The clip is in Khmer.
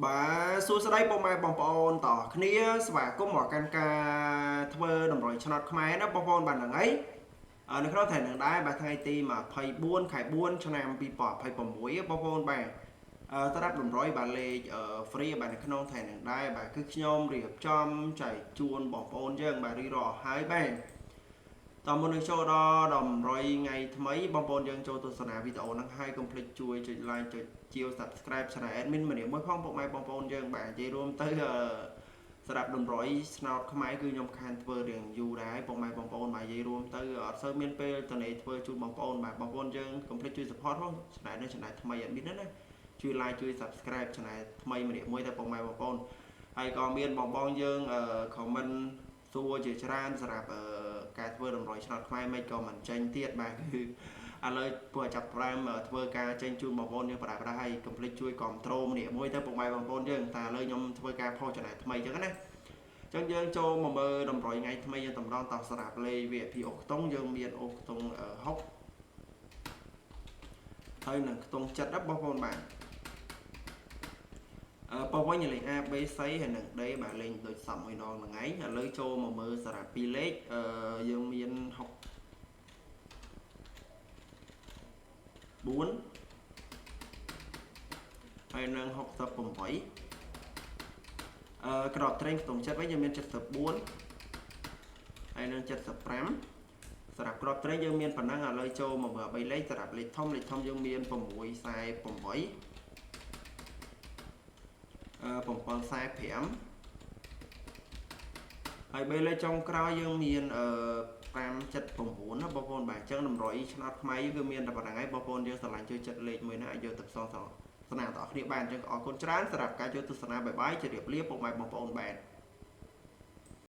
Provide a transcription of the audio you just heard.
បាទសួស្តីបងប្អូនតោះគ្នាស្វាគមន៍មកកាន់ការធ្វើតម្រុយឆ្នោតខ្មែរណាបងប្អូនបានហ្នឹងហើយនៅក្នុងថ្ងៃហ្នឹងដែរបាទថ្ងៃទី24ខែ4ឆ្នាំ2026បងប្អូនបាទត្រាប់តម្រុយបាទលេខfree បាទនៅក្នុងថ្ងៃហ្នឹងដែរបាទគឺខ្ញុំរៀបចំចែកជូនបងប្អូនយើងបាទរីរអស់ហើយបាទតើមុននឹងចូលដល់តម្រុយថ្ងៃថ្មីបងប្អូនយើងចូលទស្សនាវីដេអូហ្នឹងហើយកុំភ្លេចជួយចុច like ចុចជាវ Subscribe Channel Admin ម្នាក់មួយផងពុកម៉ែបងប្អូនយើងបាទនិយាយរួមទៅស្រាប់តម្រុយស្នោតខ្មែរគឺខ្ញុំខានធ្វើរៀងយូរដែរពុកម៉ែបងប្អូនបាទនិយាយរួមទៅអត់សូវមានពេលទៅនេះធ្វើជូនបងប្អូនបាទបងប្អូនយើងកុំភ្លេចជួយ support ផង Channel នេះ Channel ថ្មី Admin ណាជួយ like ជួយ Subscribe Channel ថ្មីម្នាក់មួយទៅពុកម៉ែបងប្អូនហើយក៏មានបងយើងcomment សួរជាច្រើនសម្រាប់ការធ្វើតម្រុយឆ្នោតខ្មែរមិនក៏មិនចេញទៀតបាទគឺឥឡូវពួកចាប់ផ្ដើមធ្វើការចេញជូនបងប្អូនយើងបដាហើយកុំភ្លេចជួយគ្រប់ត្រូលម្នាក់មួយទៅពុកម៉ែបងប្អូនយើងតែឥឡូវខ្ញុំធ្វើការផុសចំណែកថ្មីអញ្ចឹងណាអញ្ចឹងយើងចូលមកមើលតម្រុយថ្ងៃថ្មីយើងតម្រង់តោះស្រាប់លេខ VIP អូខ្ទង់យើងមានអូខ្ទង់60ហើយនឹងខ្ទង់7បងប្អូនបាទបើវិញលេខ A B C ហើយនឹង D បាទលេខដូចសពមួយដងហ្នឹងឯងឥឡូវចូលមកមើលសារ៉ា2លេខយើងមាន4ហើយនឹង68ក្របត្រេងខ្ទង់ចិត្តវិញយើងមាន74ហើយនឹង75សម្រាប់ក្របត្រេងយើងមានប៉ុណ្ណឹងឥឡូវចូលមកមើល3លេខសម្រាប់លេខធំយើងមាន648 745ហើយ3លេខចុងក្រោយយើងមាន579ណាបងប្អូនបាទអញ្ចឹងតម្រុយឆ្នោតខ្មែរគឺមានតែប៉ុណ្្នឹងហើយបងប្អូនយើងស្រឡាញ់ជួយចិត្តលេខមួយណាឲ្យយកទៅផ្សងស្នាដល់អ្នកគ្នាបានអញ្ចឹងអរគុណច្រើនសម្រាប់ការជួយទស្សនាបាយបាយជម្រាបលាពុកម៉ែបងប្អូនបាទ